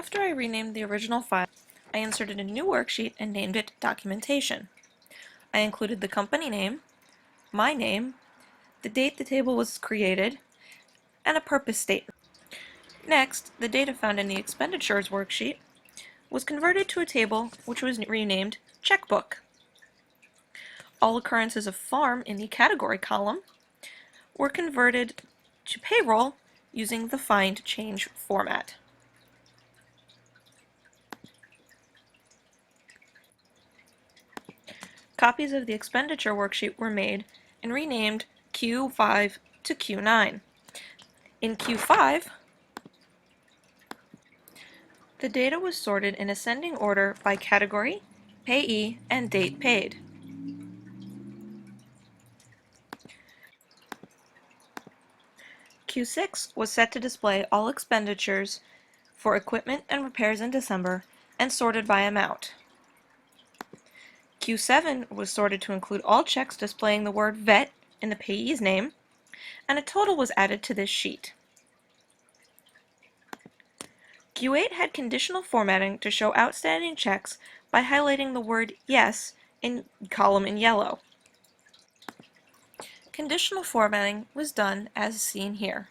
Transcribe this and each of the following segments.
After I renamed the original file, I inserted a new worksheet and named it Documentation. I included the company name, my name, the date the table was created, and a purpose statement. Next, the data found in the Expenditures worksheet was converted to a table which was renamed Checkbook. All occurrences of farm in the category column were converted to payroll using the find change format. Copies of the expenditure worksheet were made and renamed Q5 to Q9. In Q5, the data was sorted in ascending order by category, payee, and date paid. Q6 was set to display all expenditures for equipment and repairs in December and sorted by amount. Q7 was sorted to include all checks displaying the word VET in the payee's name, and a total was added to this sheet. Q8 had conditional formatting to show outstanding checks by highlighting the word YES in column in yellow. Conditional formatting was done as seen here.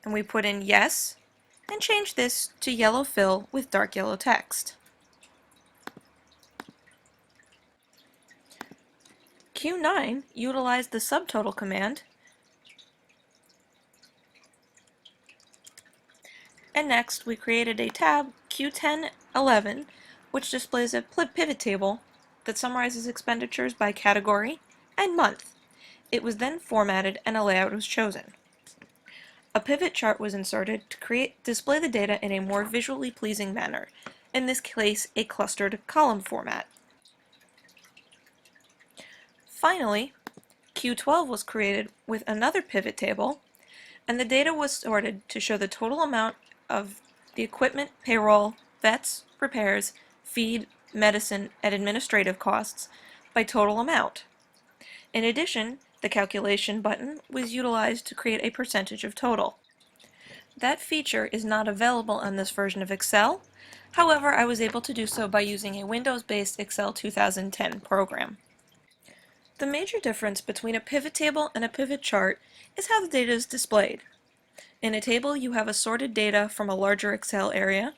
And we put in YES and changed this to yellow fill with dark yellow text. Q9 utilized the subtotal command, and next we created a tab Q1011 which displays a pivot table that summarizes expenditures by category and month. It was then formatted and a layout was chosen. A pivot chart was inserted to display the data in a more visually pleasing manner, in this case a clustered column format. Finally, Q12 was created with another pivot table, and the data was sorted to show the total amount of the equipment, payroll, vets, repairs, feed, medicine, and administrative costs by total amount. In addition, the calculation button was utilized to create a percentage of total. That feature is not available on this version of Excel. However, I was able to do so by using a Windows-based Excel 2010 program. The major difference between a pivot table and a pivot chart is how the data is displayed. In a table, you have assorted data from a larger Excel area,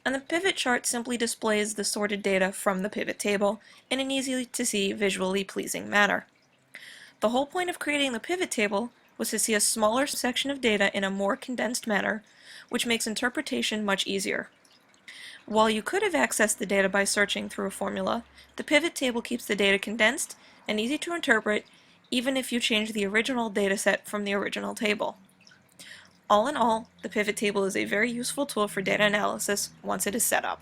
and the pivot chart simply displays the sorted data from the pivot table in an easy-to-see, visually pleasing manner. The whole point of creating the pivot table was to see a smaller section of data in a more condensed manner, which makes interpretation much easier. While you could have accessed the data by searching through a formula, the pivot table keeps the data condensed and easy to interpret even if you change the original dataset from the original table. All in all, the pivot table is a very useful tool for data analysis once it is set up.